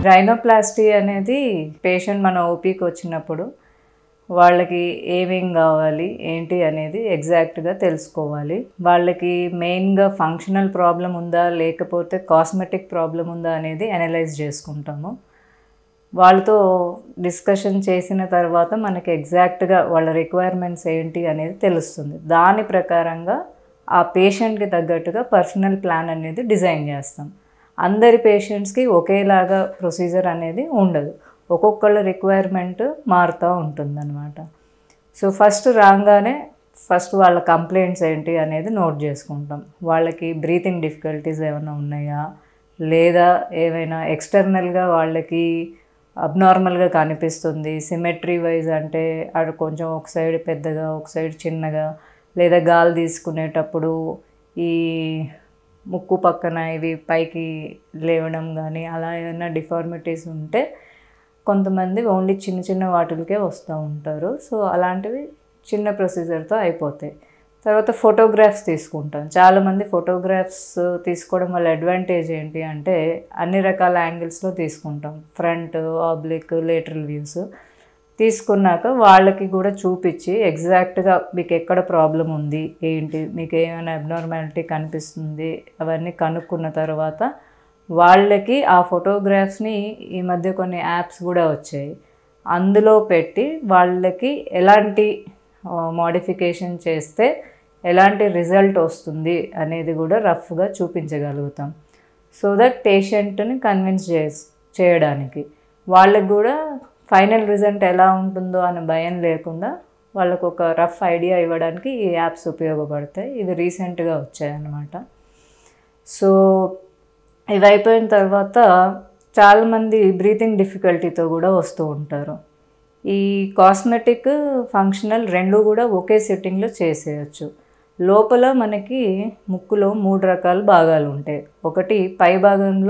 Rhinoplasty అనేది patient మన ఓపీకి వచ్చినప్పుడు వాళ్ళకి ఏమేం కావాలి ఏంటి అనేది ఎగ్జాక్ట్గా తెలుసుకోవాలి. వాళ్ళకి మెయిన్గా ఫంక్షనల్ ప్రాబ్లం ఉందా లేకపోతే కాస్మెటిక్ ప్రాబ్లం ఉందా అనేది అనలైజ్ చేసుకుంటాము. వాళ్ళతో డిస్కషన్ చేసిన తర్వాత మనకి ఎగ్జాక్ట్గా వాళ్ళ రిక్వైర్మెంట్స్ ఏంటి అనేది తెలుస్తుంది. దాని ప్రకారంగా ఆ పేషెంట్కి తగ్గట్టుగా పర్సనల్ ప్లాన్ అనేది డిజైన్ చేస్తాం. అందరి పేషెంట్స్కి ఒకేలాగా ప్రొసీజర్ అనేది ఉండదు. ఒక్కొక్కళ్ళ రిక్వైర్మెంట్ మారుతూ ఉంటుందన్నమాట. సో ఫస్ట్ రాగానే వాళ్ళ కంప్లైంట్స్ ఏంటి అనేది నోట్ చేసుకుంటాం. వాళ్ళకి బ్రీతింగ్ డిఫికల్టీస్ ఏమైనా ఉన్నాయా, లేదా ఏమైనా ఎక్స్టర్నల్గా వాళ్ళకి అబ్నార్మల్గా కనిపిస్తుంది, సిమెట్రీ వైజ్ అంటే అది కొంచెం ఒక సైడ్ పెద్దగా ఒక సైడ్ చిన్నగా, లేదా గాలి తీసుకునేటప్పుడు ఈ ముక్కు పక్కన ఇవి పైకి లేవడం కానీ అలా ఏమైనా డిఫార్మిటీస్ ఉంటే కొంతమంది ఓన్లీ చిన్న చిన్న వాటికే వస్తూ ఉంటారు. సో అలాంటివి చిన్న ప్రొసీజర్తో అయిపోతాయి. తర్వాత ఫోటోగ్రాఫ్స్ తీసుకుంటాం. చాలామంది ఫోటోగ్రాఫ్స్ తీసుకోవడం వల్ల అడ్వాంటేజ్ ఏంటి అంటే అన్ని రకాల యాంగిల్స్లో తీసుకుంటాం. ఫ్రంట్, ఆబ్లిక్, లేటరల్ వ్యూస్ తీసుకున్నాక వాళ్ళకి కూడా చూపించి ఎగ్జాక్ట్గా మీకు ఎక్కడ ప్రాబ్లం ఉంది ఏంటి, మీకు ఏమైనా అబ్నార్మాలిటీ కనిపిస్తుంది అవన్నీ కనుక్కున్న తర్వాత వాళ్ళకి ఆ ఫోటోగ్రాఫ్స్ని ఈ మధ్య కొన్ని యాప్స్ కూడా వచ్చాయి, అందులో పెట్టి వాళ్ళకి ఎలాంటి మోడిఫికేషన్ చేస్తే ఎలాంటి రిజల్ట్ వస్తుంది అనేది కూడా రఫ్గా చూపించగలుగుతాం. సో దట్ పేషెంట్ని కన్విన్స్ చేయడానికి వాళ్ళకి కూడా ఫైనల్ రిజల్ట్ ఎలా ఉంటుందో అనే భయం లేకుండా వాళ్ళకు ఒక రఫ్ ఐడియా ఇవ్వడానికి ఈ యాప్స్ ఉపయోగపడతాయి. ఇవి రీసెంట్గా వచ్చాయన్నమాట. సో ఇవి అయిపోయిన తర్వాత చాలామంది బ్రీతింగ్ డిఫికల్టీతో కూడా వస్తూ ఉంటారు. ఈ కాస్మెటిక్, ఫంక్షనల్ రెండు కూడా ఒకే సిట్టింగ్లో చేసేయచ్చు. లోపల మనకి ముక్కులో 3 రకాల భాగాలు ఉంటాయి. ఒకటి పై భాగంలో